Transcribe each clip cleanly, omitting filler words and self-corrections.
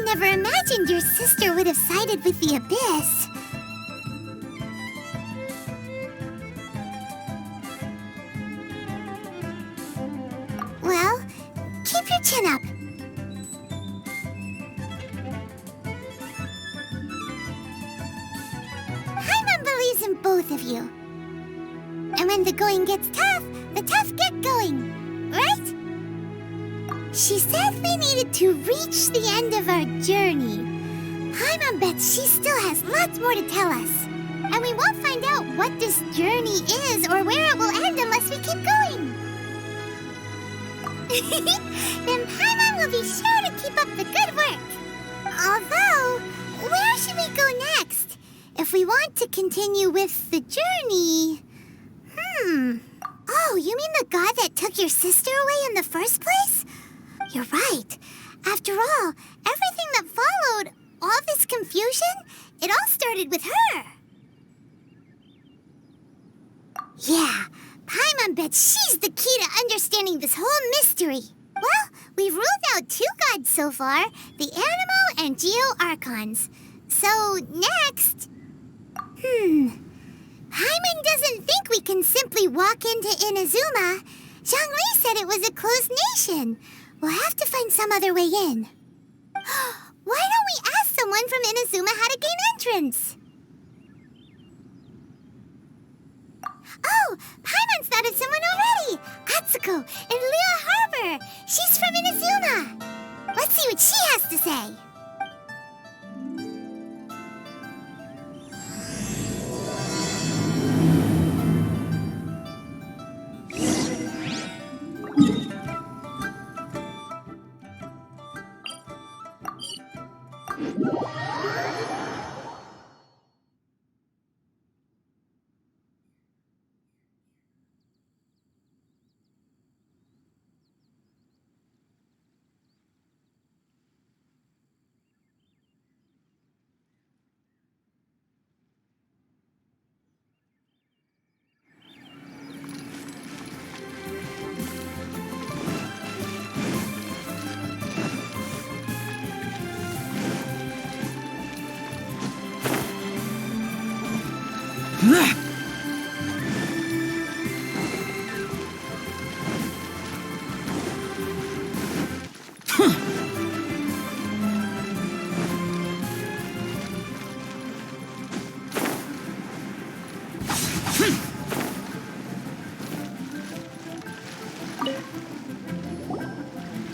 Never imagined your sister would have sided with the Abyss. Well, keep your chin up. Paimon believes in both of you. And when the going gets tough, the tough get going, right? She said we needed to reach the end of our journey. Paimon bets she still has lots more to tell us. And we won't find out what this journey is or where it will end unless we keep going. Then Paimon will be sure to keep up the good work. Although, where should we go next? If we want to continue with the journey... Oh, you mean the god that took your sister away in the first place? You're right. After all, everything that followed, all this confusion, it all started with her. Yeah, Paimon bets she's the key to understanding this whole mystery. Well, we've ruled out 2 gods so far, the Animo and Geo Archons. So, next... Paimon doesn't think we can simply walk into Inazuma. Zhongli said it was a closed nation. We'll have to find some other way in. Why don't we ask someone from Inazuma how to gain entrance? Oh, Paimon's thought of someone already! Atsuko in Liyue Harbor! She's from Inazuma! Let's see what she has to say.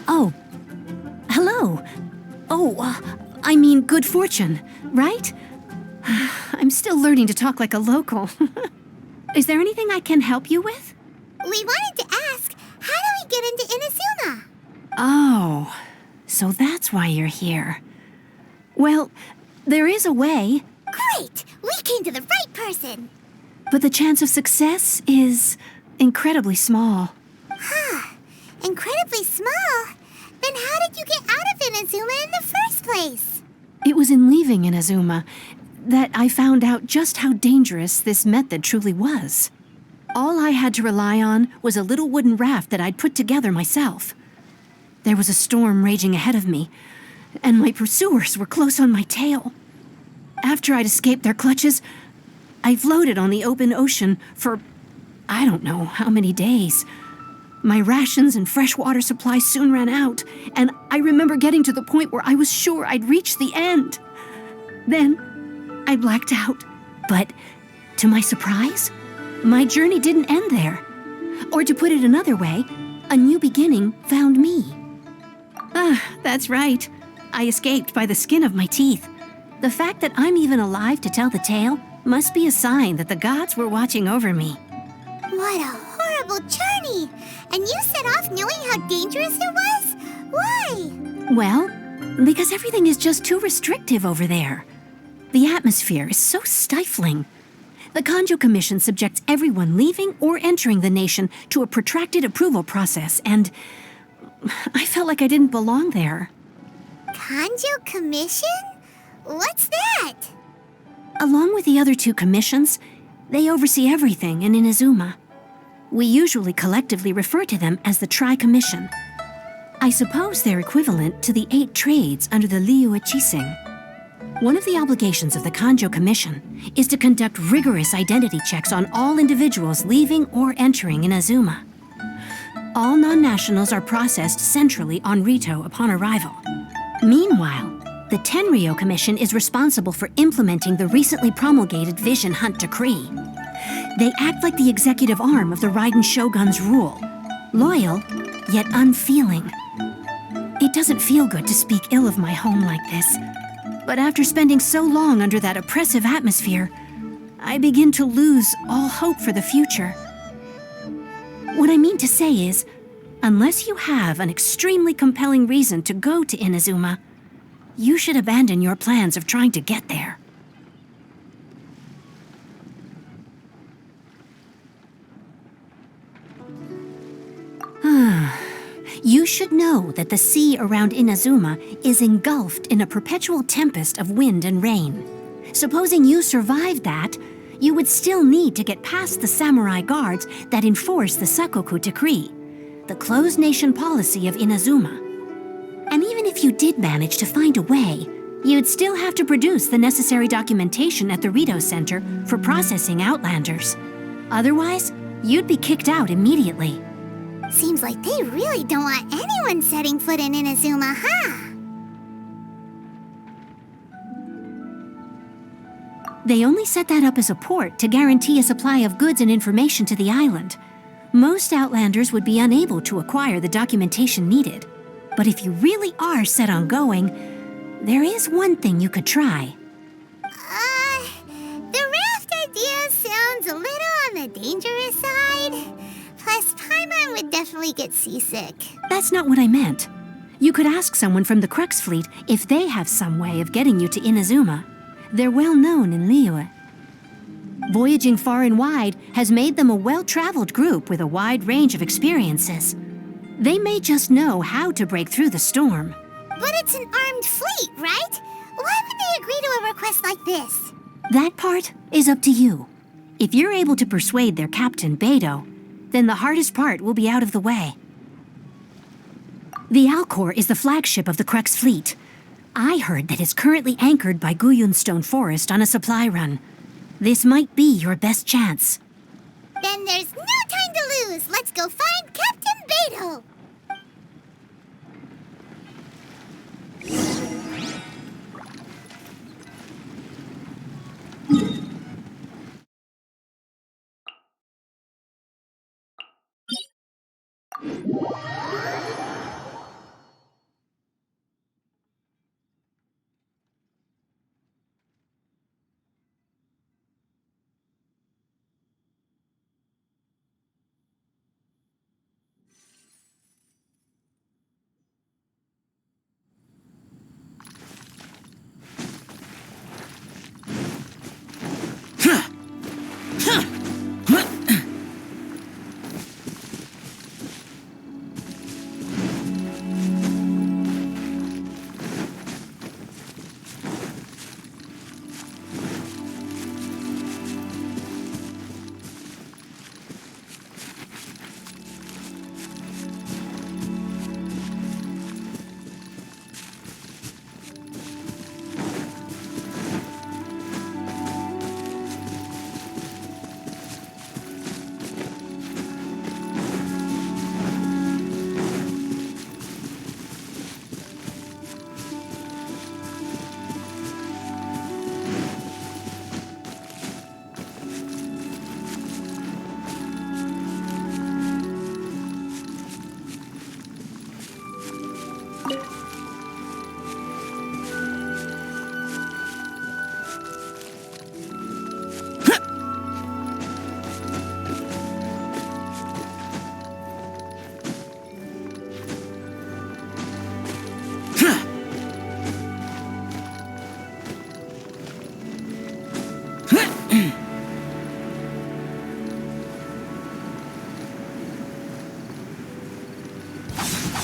Oh. Hello. I mean good fortune, right? I'm still learning to talk like a local. Is there anything I can help you with? We wanted to ask, how do we get into Inazuma? Oh, so that's why you're here. Well, there is a way. Great! We came to the right person! But the chance of success is incredibly small. Incredibly small? Then how did you get out of Inazuma in the first place? It was in leaving Inazuma. that I found out just how dangerous this method truly was. All I had to rely on was a little wooden raft that I'd put together myself. There was a storm raging ahead of me, and my pursuers were close on my tail. After I'd escaped their clutches, I floated on the open ocean for I don't know how many days. My rations and fresh water supply soon ran out, and I remember getting to the point where I was sure I'd reached the end. Then, I blacked out. But, to my surprise, my journey didn't end there. Or to put it another way, a new beginning found me. That's right. I escaped by the skin of my teeth. The fact that I'm even alive to tell the tale must be a sign that the gods were watching over me. What a horrible journey! And you set off knowing how dangerous it was? Why? Well, because everything is just too restrictive over there. The atmosphere is so stifling. The Kanjo Commission subjects everyone leaving or entering the nation to a protracted approval process, and I felt like I didn't belong there. Kanjo Commission? What's that? Along with the other two commissions, they oversee everything in Inazuma. We usually collectively refer to them as the Tri-Commission. I suppose they're equivalent to the 8 trades under the Liyue Chising. One of the obligations of the Kanjo Commission is to conduct rigorous identity checks on all individuals leaving or entering Inazuma. All non-nationals are processed centrally on Rito upon arrival. Meanwhile, the Tenryo Commission is responsible for implementing the recently promulgated Vision Hunt Decree. They act like the executive arm of the Raiden Shogun's rule, loyal yet unfeeling. It doesn't feel good to speak ill of my home like this, but after spending so long under that oppressive atmosphere, I begin to lose all hope for the future. What I mean to say is, unless you have an extremely compelling reason to go to Inazuma, you should abandon your plans of trying to get there. You should know that the sea around Inazuma is engulfed in a perpetual tempest of wind and rain. Supposing you survived that, you would still need to get past the samurai guards that enforce the Sakoku Decree, the closed nation policy of Inazuma. And even if you did manage to find a way, you'd still have to produce the necessary documentation at the Rito Center for processing Outlanders. Otherwise, you'd be kicked out immediately. Seems like they really don't want anyone setting foot in Inazuma, huh? They only set that up as a port to guarantee a supply of goods and information to the island. Most Outlanders would be unable to acquire the documentation needed. But if you really are set on going, there is one thing you could try. The raft idea sounds a little on the dangerous side. Plus, Paimon would definitely get seasick. That's not what I meant. You could ask someone from the Crux Fleet if they have some way of getting you to Inazuma. They're well known in Liyue. Voyaging far and wide has made them a well-traveled group with a wide range of experiences. They may just know how to break through the storm. But it's an armed fleet, right? Why would they agree to a request like this? That part is up to you. If you're able to persuade their captain, Beidou, then the hardest part will be out of the way. The Alcor is the flagship of the Crux Fleet. I heard that it's currently anchored by Guyunstone Forest on a supply run. This might be your best chance. Then there's no time to lose. Let's go find Captain Beidou.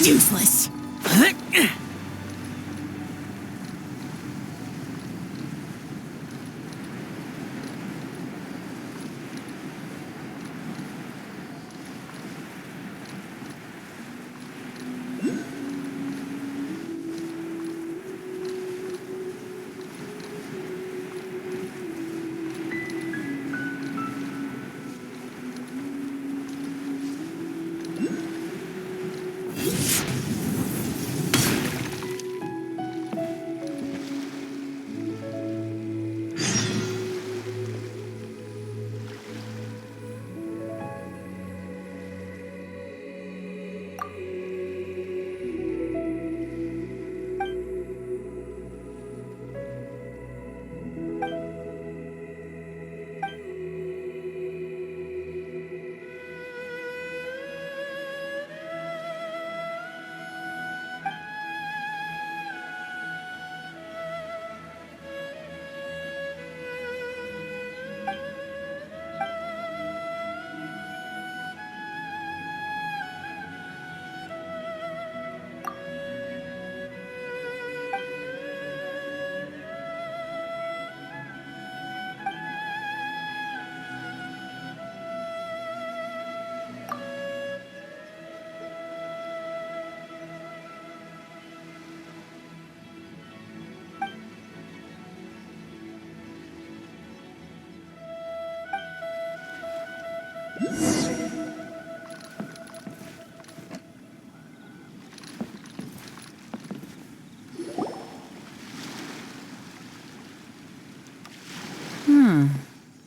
Useless.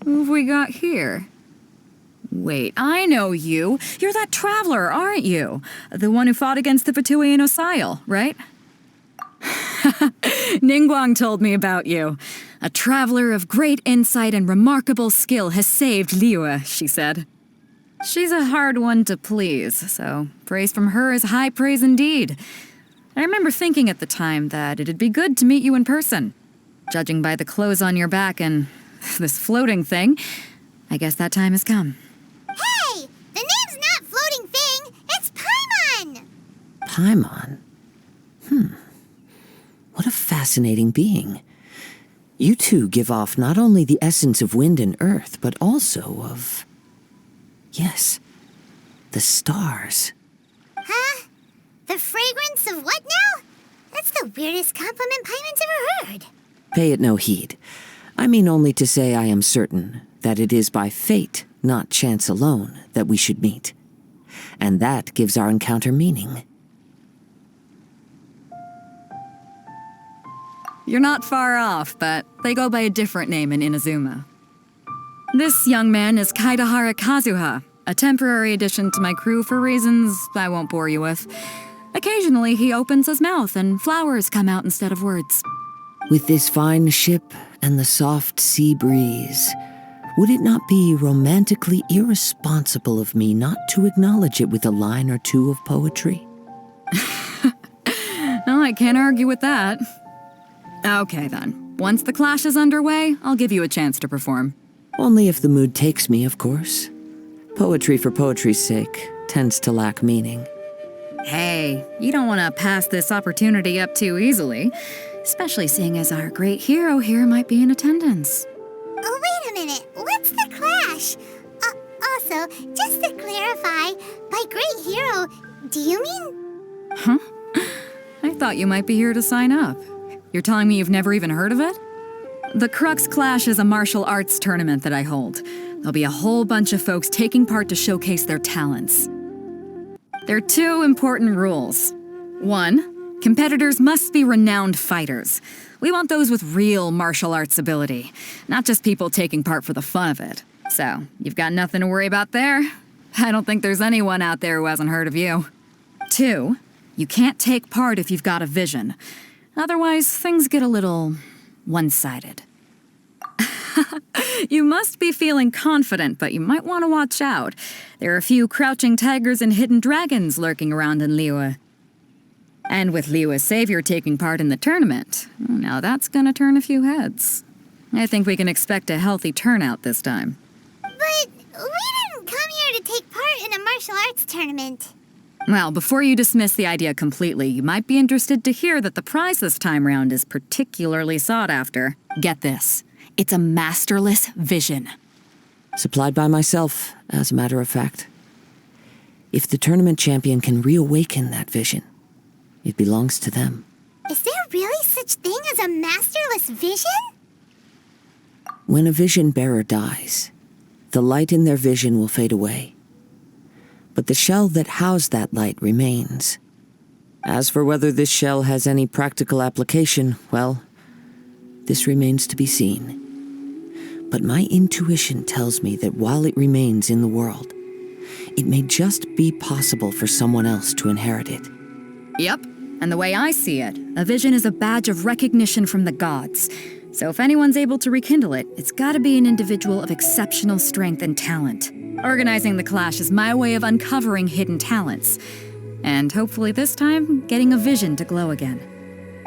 Who have we got here? Wait, I know you. You're that traveler, aren't you? The one who fought against the Fatuian Osile, right? Ningguang told me about you. A traveler of great insight and remarkable skill has saved Liyue, she said. She's a hard one to please, so praise from her is high praise indeed. I remember thinking at the time that it'd be good to meet you in person. Judging by the clothes on your back and this floating thing, I guess that time has come. Hey! The name's not Floating Thing, it's Paimon! Paimon? What a fascinating being. You two give off not only the essence of wind and earth, but also of... yes, the stars. Huh? The fragrance of what now? That's the weirdest compliment Paimon's ever heard. Pay it no heed. I mean only to say I am certain that it is by fate, not chance alone, that we should meet. And that gives our encounter meaning. You're not far off, but they go by a different name in Inazuma. This young man is Kaidahara Kazuha, a temporary addition to my crew for reasons I won't bore you with. Occasionally, he opens his mouth and flowers come out instead of words. With this fine ship and the soft sea breeze, would it not be romantically irresponsible of me not to acknowledge it with a line or two of poetry? Well, I can't argue with that. Okay then, once the clash is underway, I'll give you a chance to perform. Only if the mood takes me, of course. Poetry for poetry's sake tends to lack meaning. Hey, you don't want to pass this opportunity up too easily, especially seeing as our great hero here might be in attendance. Oh, wait a minute. What's the clash? Also, just to clarify, by great hero, do you mean... Huh? I thought you might be here to sign up. You're telling me you've never even heard of it? The Crux Clash is a martial arts tournament that I hold. There'll be a whole bunch of folks taking part to showcase their talents. There are two important rules. 1, competitors must be renowned fighters. We want those with real martial arts ability, not just people taking part for the fun of it. So, you've got nothing to worry about there. I don't think there's anyone out there who hasn't heard of you. 2, you can't take part if you've got a vision. Otherwise, things get a little one-sided. You must be feeling confident, but you might want to watch out. There are a few crouching tigers and hidden dragons lurking around in Liyue. And with Liyue's savior taking part in the tournament, now that's gonna turn a few heads. I think we can expect a healthy turnout this time. But we didn't come here to take part in a martial arts tournament. Well, before you dismiss the idea completely, you might be interested to hear that the prize this time round is particularly sought after. Get this. It's a masterless vision. Supplied by myself, as a matter of fact. If the tournament champion can reawaken that vision, it belongs to them. Is there really such thing as a masterless vision? When a vision bearer dies, the light in their vision will fade away. But the shell that housed that light remains. As for whether this shell has any practical application, well, this remains to be seen. But my intuition tells me that while it remains in the world, it may just be possible for someone else to inherit it. Yep, and the way I see it, a vision is a badge of recognition from the gods. So if anyone's able to rekindle it, it's gotta be an individual of exceptional strength and talent. Organizing the clash is my way of uncovering hidden talents. And hopefully this time, getting a vision to glow again.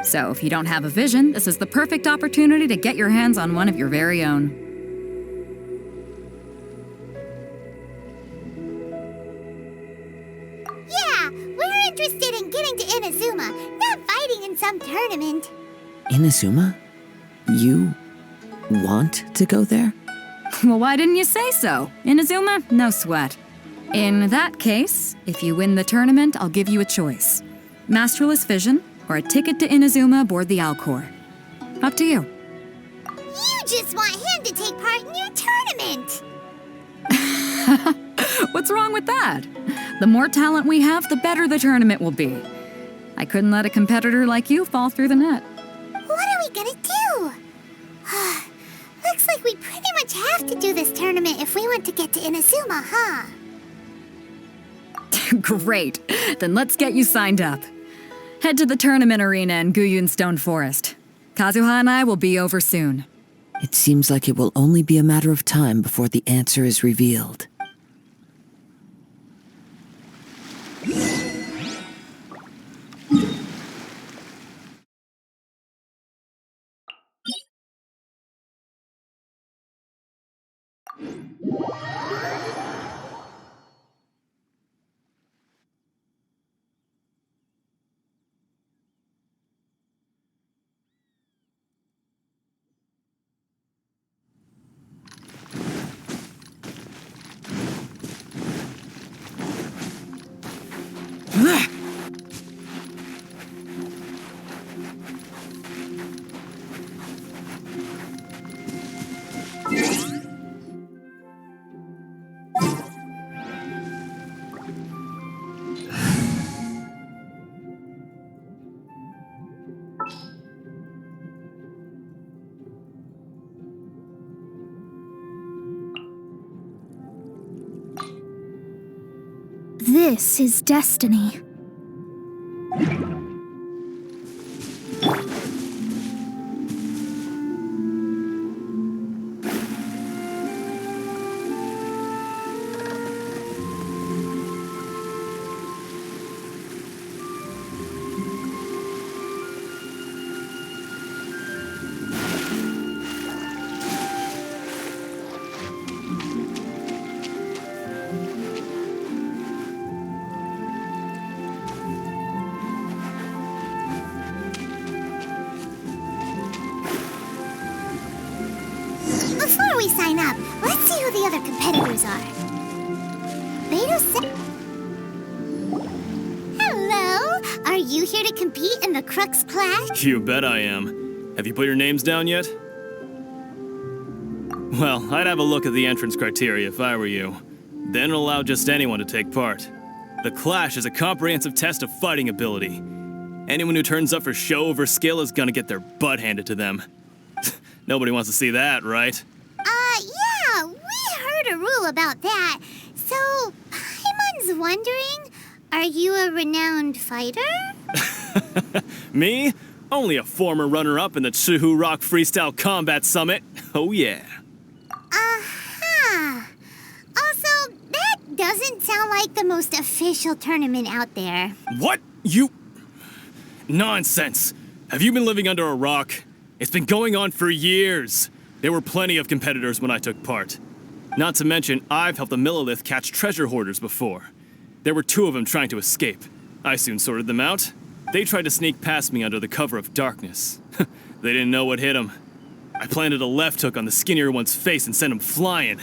So if you don't have a vision, this is the perfect opportunity to get your hands on one of your very own. Yeah, we're interested in getting to Inazuma, not fighting in some tournament. Inazuma? You want to go there? Well, why didn't you say so? Inazuma? No sweat. In that case, if you win the tournament, I'll give you a choice. Masterless Vision, or a ticket to Inazuma aboard the Alcor. Up to you. You just want him to take part in your tournament! What's wrong with that? The more talent we have, the better the tournament will be. I couldn't let a competitor like you fall through the net. What are we gonna do? Looks like we pretty much have to do this tournament if we want to get to Inazuma, huh? Great. Then let's get you signed up. Head to the tournament arena in Guyun Stone Forest. Kazuha and I will be over soon. It seems like it will only be a matter of time before the answer is revealed. This is destiny. Before we sign up, let's see who the other competitors are. Hello! Are you here to compete in the Crux Clash? You bet I am. Have you put your names down yet? Well, I'd have a look at the entrance criteria if I were you. Then it'll allow just anyone to take part. The Clash is a comprehensive test of fighting ability. Anyone who turns up for show over skill is gonna get their butt handed to them. Nobody wants to see that, right? Yeah, we heard a rule about that. So, Paimon's wondering, are you a renowned fighter? Me? Only a former runner-up in the Chihu Rock Freestyle Combat Summit. Oh yeah. Also, that doesn't sound like the most official tournament out there. What? You... Nonsense. Have you been living under a rock? It's been going on for years. There were plenty of competitors when I took part. Not to mention, I've helped the Millilith catch treasure hoarders before. There were 2 of them trying to escape. I soon sorted them out. They tried to sneak past me under the cover of darkness. They didn't know what hit them. I planted a left hook on the skinnier one's face and sent him flying.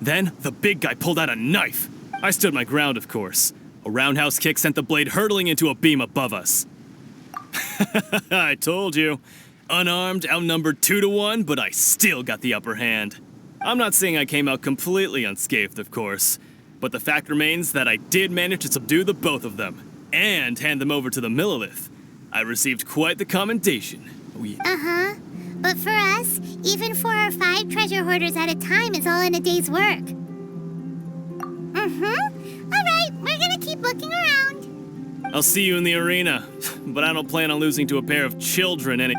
Then, the big guy pulled out a knife. I stood my ground, of course. A roundhouse kick sent the blade hurtling into a beam above us. I told you. Unarmed, outnumbered 2 to 1, but I still got the upper hand. I'm not saying I came out completely unscathed, of course, but the fact remains that I did manage to subdue the both of them, and hand them over to the Millilith. I received quite the commendation. Oh, yeah. Uh-huh. But for us, even 4 or 5 treasure hoarders at a time is all in a day's work. Mm-hmm. All right, we're gonna keep looking around. I'll see you in the arena, but I don't plan on losing to a pair of children any...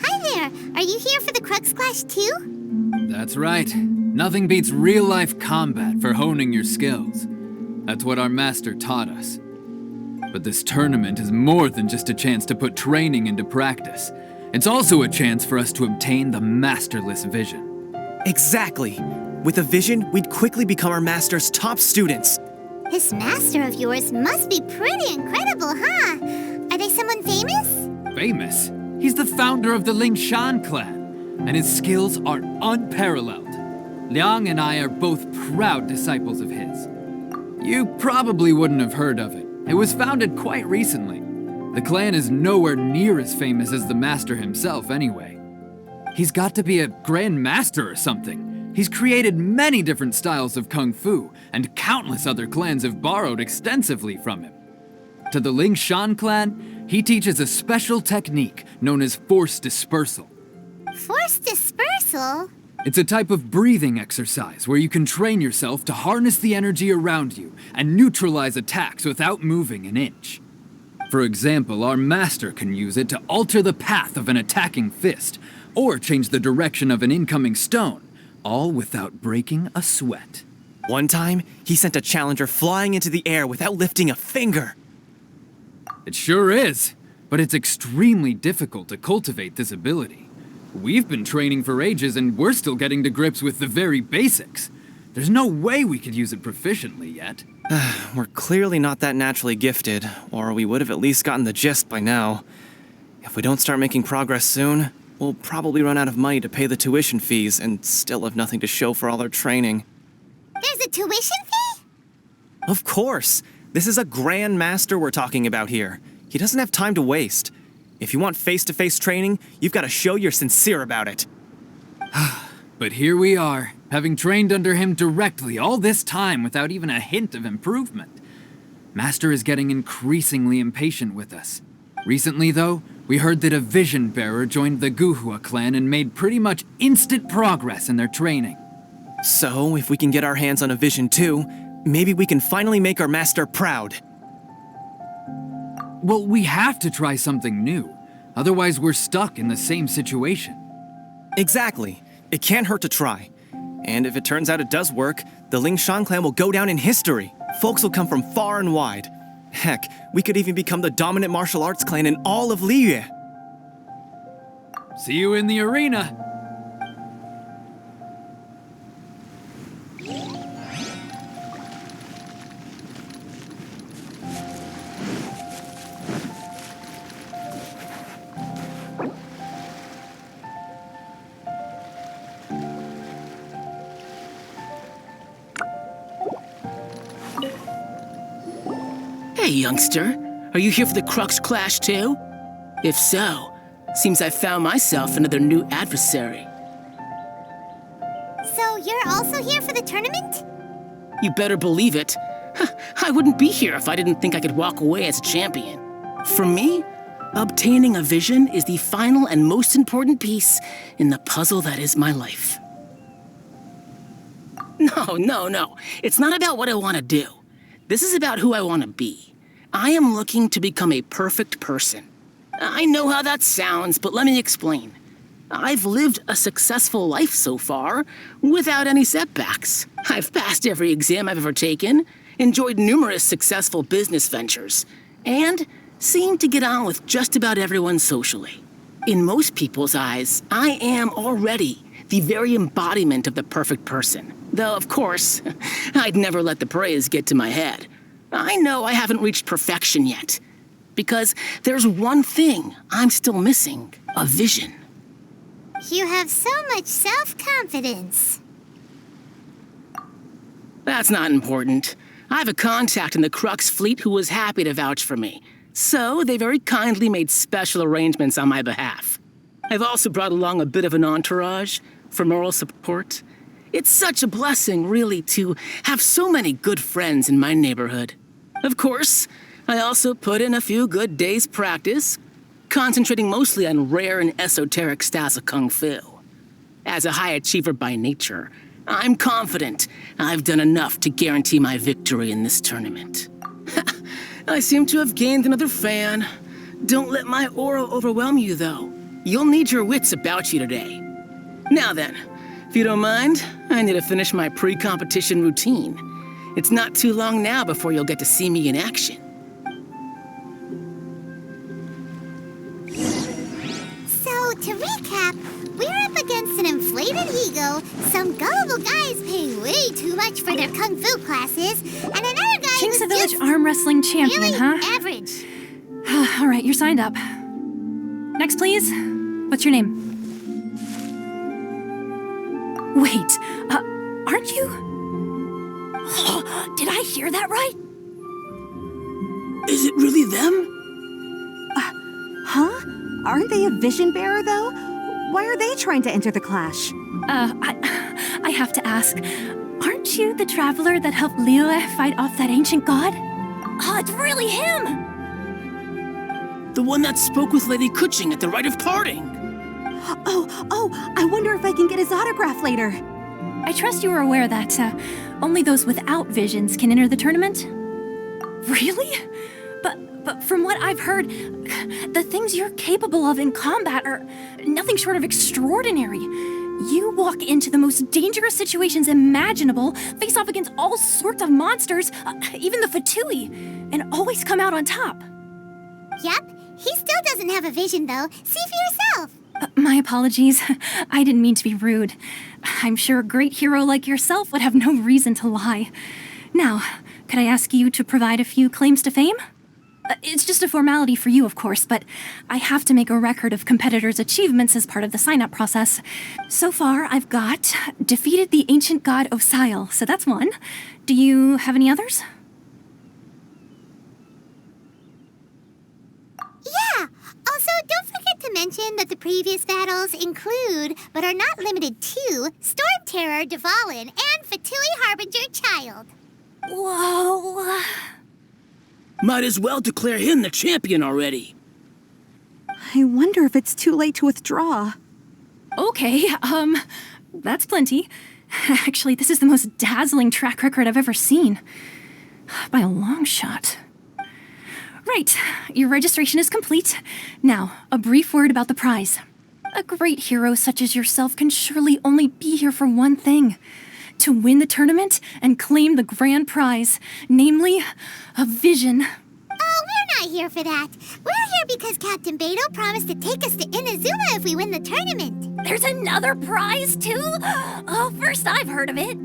Hi there. Are you here for the Crux Clash too? That's right. Nothing beats real-life combat for honing your skills. That's what our master taught us. But this tournament is more than just a chance to put training into practice. It's also a chance for us to obtain the masterless vision. Exactly. With a vision, we'd quickly become our master's top students. This master of yours must be pretty incredible, huh? Are they someone famous? Famous? He's the founder of the Lingshan clan, and his skills are unparalleled. Liang and I are both proud disciples of his. You probably wouldn't have heard of it. It was founded quite recently. The clan is nowhere near as famous as the master himself anyway. He's got to be a grand master or something. He's created many different styles of kung fu, and countless other clans have borrowed extensively from him. To the Lingshan clan, he teaches a special technique known as force dispersal. Force dispersal? It's a type of breathing exercise where you can train yourself to harness the energy around you and neutralize attacks without moving an inch. For example, our master can use it to alter the path of an attacking fist, or change the direction of an incoming stone, all without breaking a sweat. One time, he sent a challenger flying into the air without lifting a finger. It sure is, but it's extremely difficult to cultivate this ability. We've been training for ages and we're still getting to grips with the very basics. There's no way we could use it proficiently yet. We're clearly not that naturally gifted, or we would have at least gotten the gist by now. If we don't start making progress soon, we'll probably run out of money to pay the tuition fees and still have nothing to show for all our training. There's a tuition fee? Of course! This is a grand master we're talking about here. He doesn't have time to waste. If you want face-to-face training, you've got to show you're sincere about it. But here we are, having trained under him directly all this time without even a hint of improvement. Master is getting increasingly impatient with us. Recently, though, we heard that a vision bearer joined the Guhua clan and made pretty much instant progress in their training. So, if we can get our hands on a vision too, maybe we can finally make our master proud. Well, we have to try something new. Otherwise, we're stuck in the same situation. Exactly. It can't hurt to try. And if it turns out it does work, the Lingshan clan will go down in history. Folks will come from far and wide. Heck, we could even become the dominant martial arts clan in all of Liyue. See you in the arena. Hey, youngster. Are you here for the Crux Clash too? If so, seems I found myself another new adversary. So you're also here for the tournament? You better believe it. I wouldn't be here if I didn't think I could walk away as a champion. For me, obtaining a vision is the final and most important piece in the puzzle that is my life. No. It's not about what I want to do. This is about who I want to be. I am looking to become a perfect person. I know how that sounds, but let me explain. I've lived a successful life so far, without any setbacks. I've passed every exam I've ever taken, enjoyed numerous successful business ventures, and seem to get on with just about everyone socially. In most people's eyes, I am already the very embodiment of the perfect person. Though, of course, I'd never let the praise get to my head. I know I haven't reached perfection yet, because there's one thing I'm still missing: a vision. You have so much self-confidence. That's not important. I have a contact in the Crux fleet who was happy to vouch for me, so they very kindly made special arrangements on my behalf. I've also brought along a bit of an entourage for moral support. It's such a blessing, really, to have so many good friends in my neighborhood. Of course, I also put in a few good days' practice, concentrating mostly on rare and esoteric styles of kung fu. As a high achiever by nature, I'm confident I've done enough to guarantee my victory in this tournament. I seem to have gained another fan. Don't let my aura overwhelm you, though. You'll need your wits about you today. Now then, if you don't mind, I need to finish my pre-competition routine. It's not too long now before you'll get to see me in action. So, to recap, we're up against an inflated ego, some gullible guys paying way too much for their kung fu classes, and another guy King's who's the village just arm wrestling champion, really huh? average. All right, you're signed up. Next, please. What's your name? Wait, aren't you? Did I hear that right? Is it really them? Huh? Aren't they a vision bearer, though? Why are they trying to enter the clash? I have to ask, aren't you the traveler that helped Liyue fight off that ancient god? Oh, it's really him! The one that spoke with Lady Kuching at the rite of parting. Oh, I wonder if I can get his autograph later. I trust you are aware that only those without visions can enter the tournament? Really? But from what I've heard, the things you're capable of in combat are nothing short of extraordinary. You walk into the most dangerous situations imaginable, face off against all sorts of monsters, even the Fatui, and always come out on top. Yep, he still doesn't have a vision, though. See for yourself. My apologies. I didn't mean to be rude. I'm sure a great hero like yourself would have no reason to lie. Now, could I ask you to provide a few claims to fame? It's just a formality for you, of course, but I have to make a record of competitors' achievements as part of the sign-up process. So far, I've got defeated the ancient god Osile, so that's one. Do you have any others? Yeah! Also, don't forget to mention that the previous battles include, but are not limited to, Storm Terror, Dvalin, and Fatui Harbinger Child. Whoa. Might as well declare him the champion already. I wonder if it's too late to withdraw. Okay, that's plenty. Actually, this is the most dazzling track record I've ever seen. By a long shot. Right, your registration is complete. Now, a brief word about the prize. A great hero such as yourself can surely only be here for one thing. To win the tournament and claim the grand prize, namely, a vision. Oh, we're not here for that. We're here because Captain Beto promised to take us to Inazuma if we win the tournament. There's another prize, too? Oh, first I've heard of it.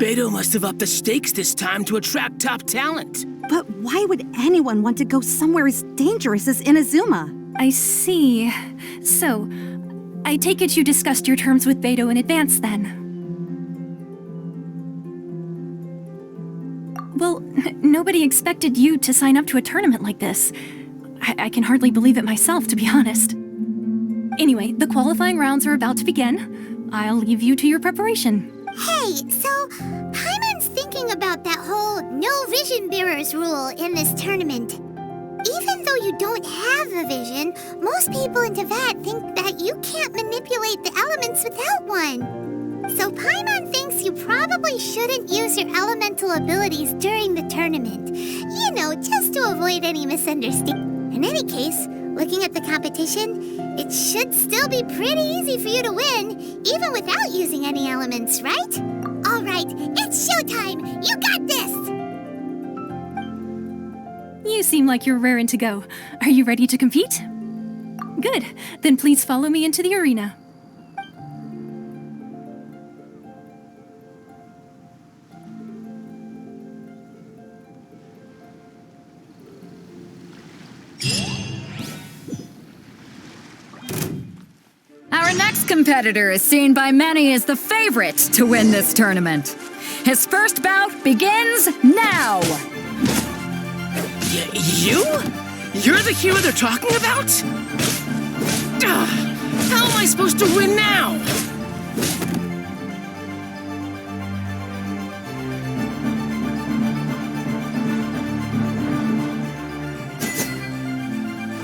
Beto must have upped the stakes this time to attract top talent. But why would anyone want to go somewhere as dangerous as Inazuma? I see. So, I take it you discussed your terms with Beto in advance, then? Well, nobody expected you to sign up to a tournament like this. I can hardly believe it myself, to be honest. Anyway, the qualifying rounds are about to begin. I'll leave you to your preparation. Hey, so Paimon's thinking about that whole no vision bearers rule in this tournament. Even though you don't have a vision, most people in Teyvat think that you can't manipulate the elements without one. So Paimon thinks you probably shouldn't use your elemental abilities during the tournament. You know, just to avoid any misunderstanding. In any case, looking at the competition, it should still be pretty easy for you to win, even without using any elements, right? All right, it's showtime! You got this! You seem like you're raring to go. Are you ready to compete? Good. Then please follow me into the arena. Our next competitor is seen by many as the favorite to win this tournament. His first bout begins now! You? You're the hero they're talking about? How am I supposed to win now?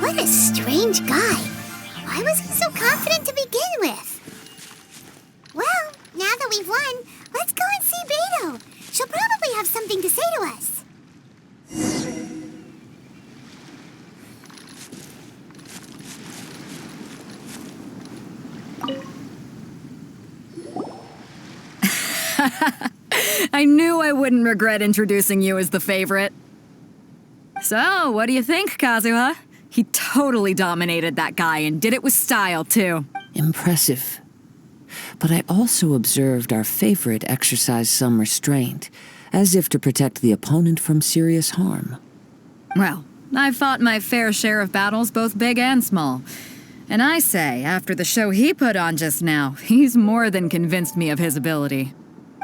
What a strange guy. Why was he so confident to begin with? Well, now that we've won, let's go and see Beto. She'll probably have something to say to us. I knew I wouldn't regret introducing you as the favorite. So, what do you think, Kazuha? He totally dominated that guy and did it with style, too. Impressive. But I also observed our favorite exercise some restraint, as if to protect the opponent from serious harm. Well, I've fought my fair share of battles, both big and small. And I say, after the show he put on just now, he's more than convinced me of his ability.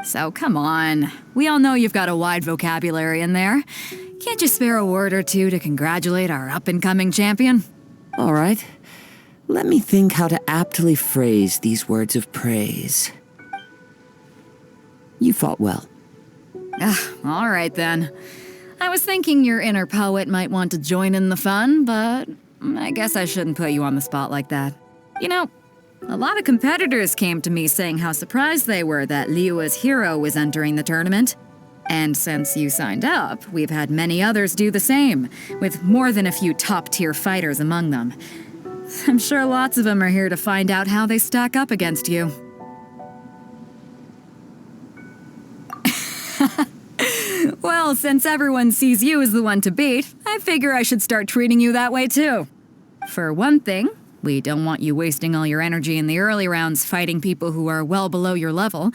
So come on, we all know you've got a wide vocabulary in there. Can't you spare a word or two to congratulate our up-and-coming champion? All right. Let me think how to aptly phrase these words of praise. You fought well. All right then. I was thinking your inner poet might want to join in the fun, but I guess I shouldn't put you on the spot like that. You know, a lot of competitors came to me saying how surprised they were that Liyue's hero was entering the tournament. And since you signed up, we've had many others do the same, with more than a few top-tier fighters among them. I'm sure lots of them are here to find out how they stack up against you. Well, since everyone sees you as the one to beat, I figure I should start treating you that way too. For one thing, we don't want you wasting all your energy in the early rounds fighting people who are well below your level.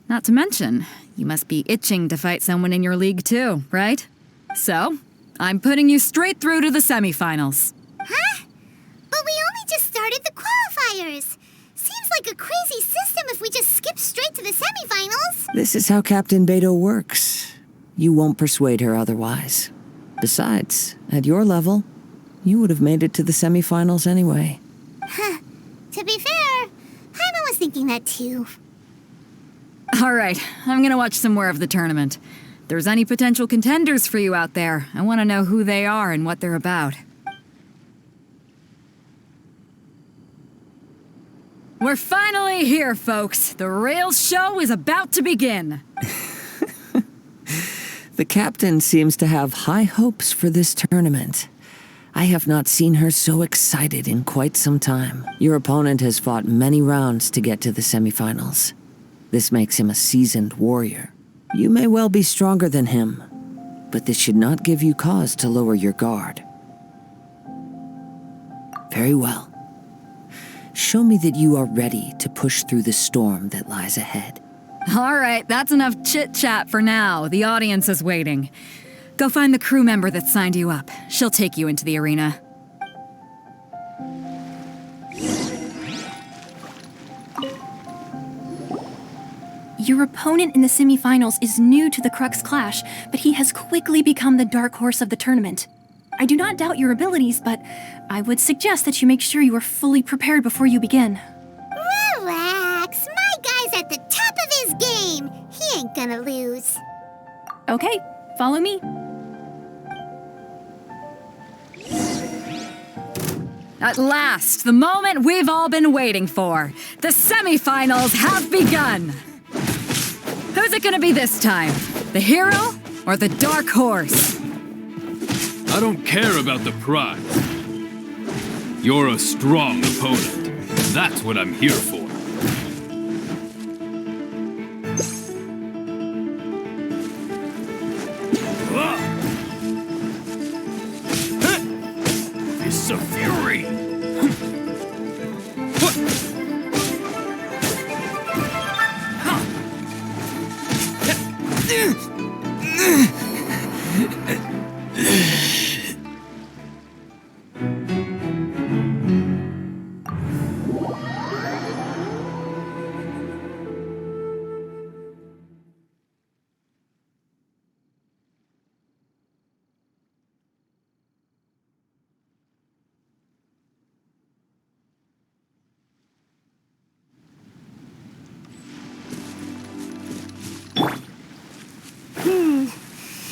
Not to mention, you must be itching to fight someone in your league too, right? So, I'm putting you straight through to the semifinals. Huh? But we only just started the qualifiers. Seems like a crazy system if we just skip straight to the semifinals. This is how Captain Beto works. You won't persuade her otherwise. Besides, at your level, you would have made it to the semifinals anyway. Huh. To be fair, Paimon was thinking that too. All right, I'm gonna watch some more of the tournament. If there's any potential contenders for you out there, I want to know who they are and what they're about. We're finally here, folks. The Rails show is about to begin. The captain seems to have high hopes for this tournament. I have not seen her so excited in quite some time. Your opponent has fought many rounds to get to the semifinals. This makes him a seasoned warrior. You may well be stronger than him, but this should not give you cause to lower your guard. Very well. Show me that you are ready to push through the storm that lies ahead. All right, that's enough chit-chat for now. The audience is waiting. Go find the crew member that signed you up. She'll take you into the arena. Your opponent in the semifinals is new to the Crux Clash, but he has quickly become the dark horse of the tournament. I do not doubt your abilities, but I would suggest that you make sure you are fully prepared before you begin. Relax. My guy's at the top of his game. He ain't gonna lose. Okay, follow me. At last, the moment we've all been waiting for. The semifinals have begun. Who's it gonna be this time? The hero or the dark horse? I don't care about the prize. You're a strong opponent. That's what I'm here for. It's a fury!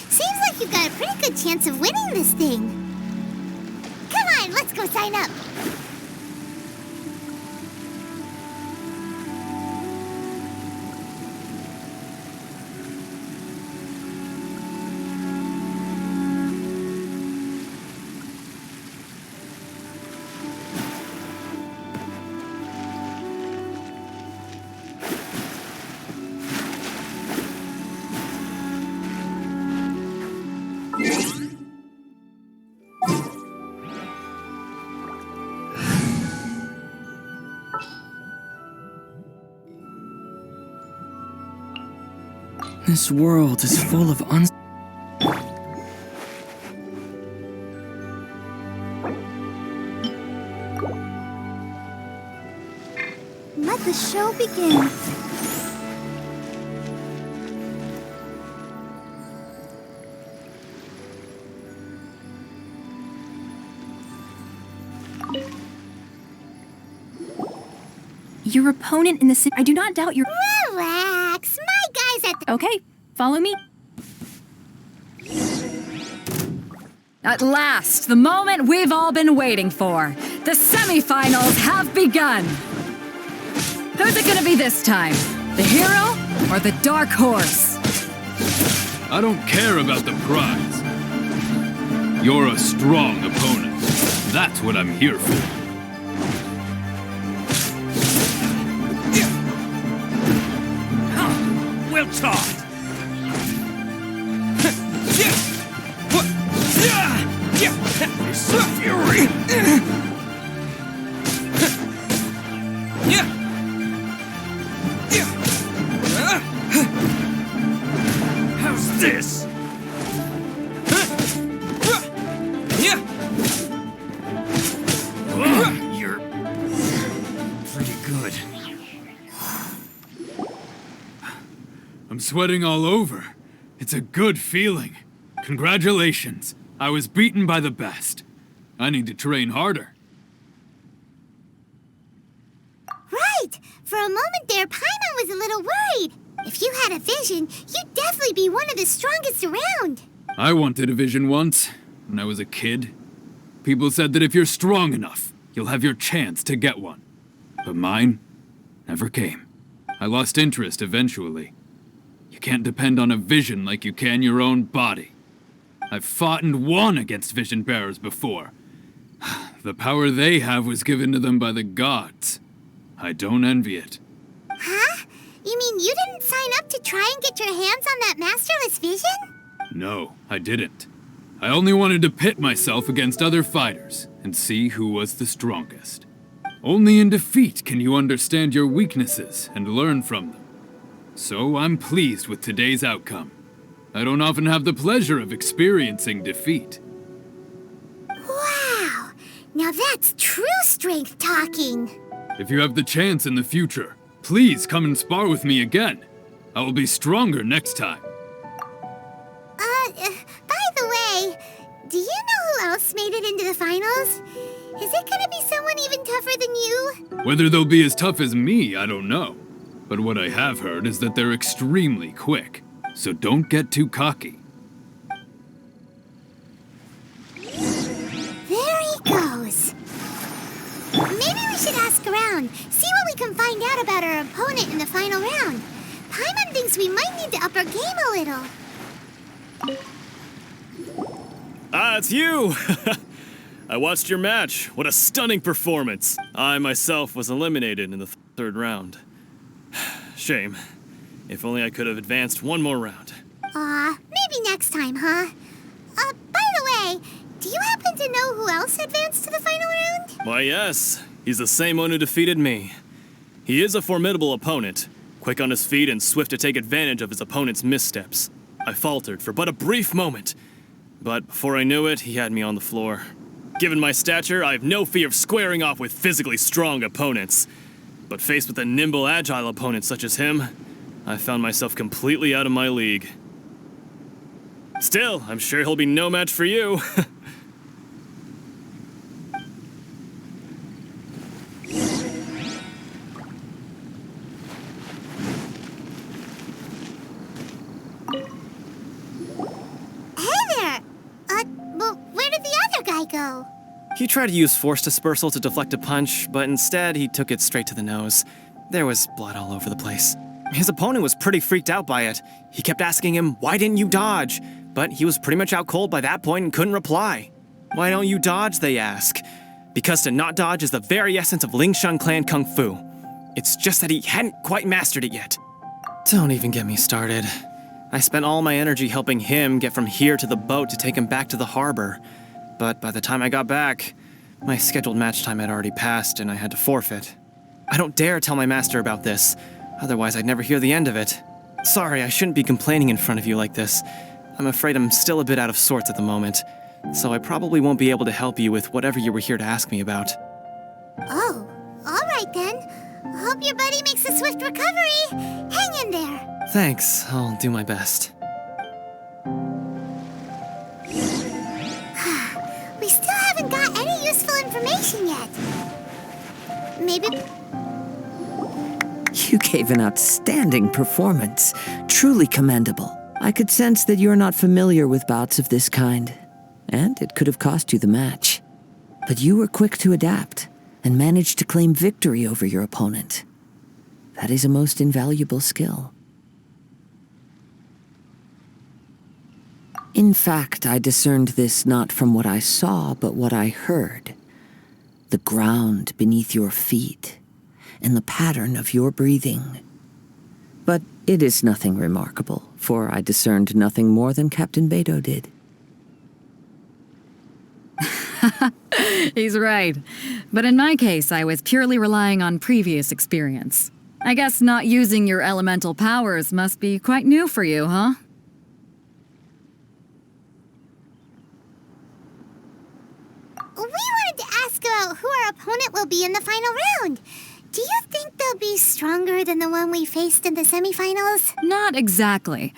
Seems like you've got a pretty good chance of winning this thing. Come on, let's go sign up. This world is full of Let the show begin. Your opponent in the city. I do not doubt your. Relax. My guy's at the... Okay, follow me. At last, the moment we've all been waiting for. The semifinals have begun. Who's it gonna be this time? The hero or the dark horse? I don't care about the prize. You're a strong opponent. That's what I'm here for. Well taught! It's a fury! How's this? You're pretty good. I'm sweating all over. It's a good feeling. Congratulations. I was beaten by the best. I need to train harder. Right! For a moment there, Paimon was a little worried. If you had a vision, you'd definitely be one of the strongest around. I wanted a vision once, when I was a kid. People said that if you're strong enough, you'll have your chance to get one. But mine never came. I lost interest eventually. You can't depend on a vision like you can your own body. I've fought and won against vision bearers before. The power they have was given to them by the gods. I don't envy it. Huh? You mean you didn't sign up to try and get your hands on that masterless vision? No, I didn't. I only wanted to pit myself against other fighters and see who was the strongest. Only in defeat can you understand your weaknesses and learn from them. So I'm pleased with today's outcome. I don't often have the pleasure of experiencing defeat. Wow! Now that's true strength talking. If you have the chance in the future, please come and spar with me again. I will be stronger next time. By the way, do you know who else made it into the finals? Is it gonna be someone even tougher than you? Whether they'll be as tough as me, I don't know. But what I have heard is that they're extremely quick. So don't get too cocky. There he goes. Maybe we should ask around, see what we can find out about our opponent in the final round. Paimon thinks we might need to up our game a little. Ah, it's you! I watched your match. What a stunning performance. I myself was eliminated in the third round. Shame. If only I could have advanced one more round. Maybe next time, huh? By the way, do you happen to know who else advanced to the Why, yes. He's the same one who defeated me. He is a formidable opponent, quick on his feet and swift to take advantage of his opponent's missteps. I faltered for but a brief moment, but before I knew it, he had me on the floor. Given my stature, I have no fear of squaring off with physically strong opponents. But faced with a nimble, agile opponent such as him, I found myself completely out of my league. Still, I'm sure he'll be no match for you. Go. He tried to use force dispersal to deflect a punch, but instead he took it straight to the nose. There was blood all over the place. His opponent was pretty freaked out by it. He kept asking him, "Why didn't you dodge?" But he was pretty much out cold by that point and couldn't reply. "Why don't you dodge?" they ask. Because to not dodge is the very essence of Lingshan clan kung fu. It's just that he hadn't quite mastered it yet. Don't even get me started. I spent all my energy helping him get from here to the boat to take him back to the harbor. But by the time I got back, my scheduled match time had already passed and I had to forfeit. I don't dare tell my master about this, otherwise I'd never hear the end of it. Sorry, I shouldn't be complaining in front of you like this. I'm afraid I'm still a bit out of sorts at the moment, so I probably won't be able to help you with whatever you were here to ask me about. Oh, all right then. Hope your buddy makes a swift recovery. Hang in there. Thanks, I'll do my best. We still haven't got any useful information yet. Maybe... You gave an outstanding performance. Truly commendable. I could sense that you're not familiar with bouts of this kind, and it could have cost you the match. But you were quick to adapt and managed to claim victory over your opponent. That is a most invaluable skill. In fact, I discerned this not from what I saw, but what I heard. The ground beneath your feet, and the pattern of your breathing. But it is nothing remarkable, for I discerned nothing more than Captain Beto did. He's right. But in my case, I was purely relying on previous experience. I guess not using your elemental powers must be quite new for you, huh? We wanted to ask about who our opponent will be in the final round. Do you think they'll be stronger than the one we faced in the semifinals? Not exactly.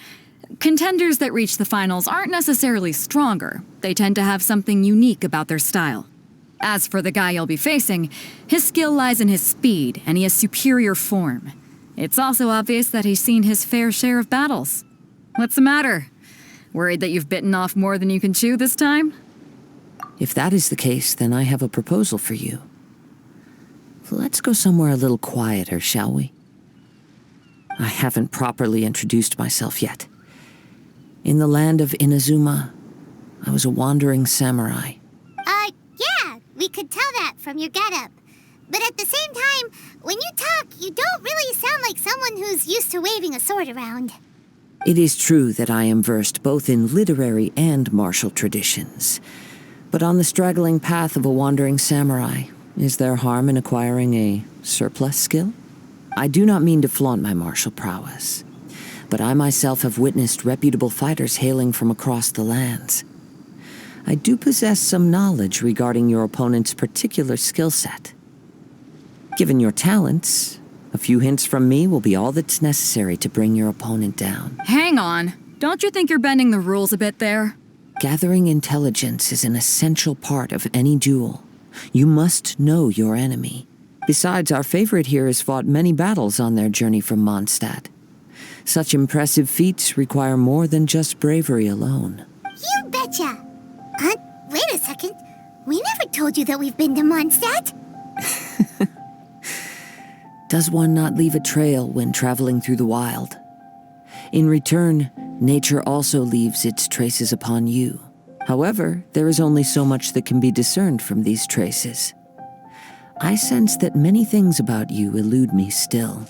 Contenders that reach the finals aren't necessarily stronger. They tend to have something unique about their style. As for the guy you'll be facing, his skill lies in his speed, and he has superior form. It's also obvious that he's seen his fair share of battles. What's the matter? Worried that you've bitten off more than you can chew this time? If that is the case, then I have a proposal for you. Let's go somewhere a little quieter, shall we? I haven't properly introduced myself yet. In the land of Inazuma, I was a wandering samurai. Yeah, we could tell that from your getup. But at the same time, when you talk, you don't really sound like someone who's used to waving a sword around. It is true that I am versed both in literary and martial traditions. But on the straggling path of a wandering samurai, is there harm in acquiring a surplus skill? I do not mean to flaunt my martial prowess, but I myself have witnessed reputable fighters hailing from across the lands. I do possess some knowledge regarding your opponent's particular skill set. Given your talents, a few hints from me will be all that's necessary to bring your opponent down. Hang on. Don't you think you're bending the rules a bit there? Gathering intelligence is an essential part of any duel. You must know your enemy. Besides, our favorite here has fought many battles on their journey from Mondstadt. Such impressive feats require more than just bravery alone. You betcha! Wait a second. We never told you that we've been to Mondstadt. Does one not leave a trail when traveling through the wild? In return, nature also leaves its traces upon you. However, there is only so much that can be discerned from these traces. I sense that many things about you elude me still.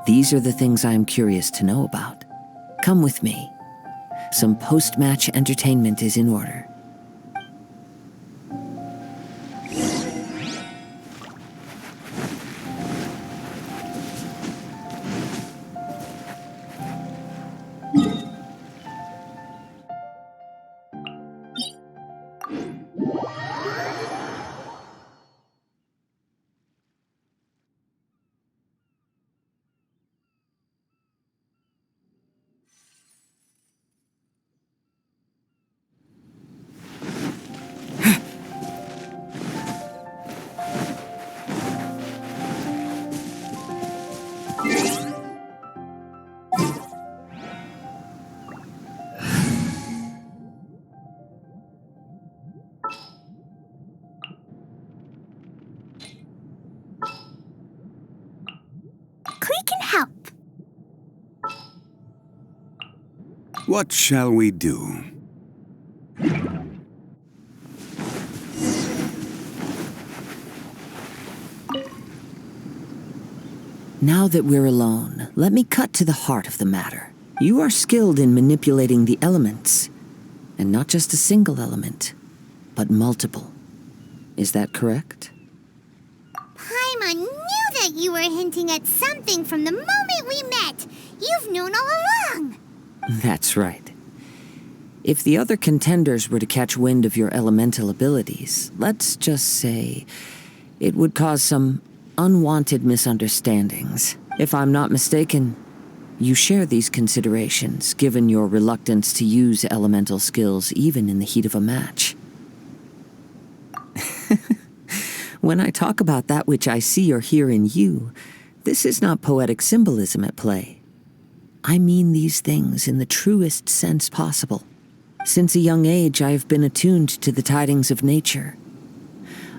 These are the things I am curious to know about. Come with me. Some post-match entertainment is in order. What shall we do? Now that we're alone, let me cut to the heart of the matter. You are skilled in manipulating the elements. And not just a single element, but multiple. Is that correct? Paimon knew that you were hinting at something from the moment we met. You've known all along. That's right. If the other contenders were to catch wind of your elemental abilities, let's just say it would cause some unwanted misunderstandings. If I'm not mistaken, you share these considerations, given your reluctance to use elemental skills even in the heat of a match. When I talk about that which I see or hear in you, this is not poetic symbolism at play. I mean these things in the truest sense possible. Since a young age, I have been attuned to the tidings of nature.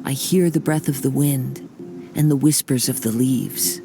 I hear the breath of the wind and the whispers of the leaves.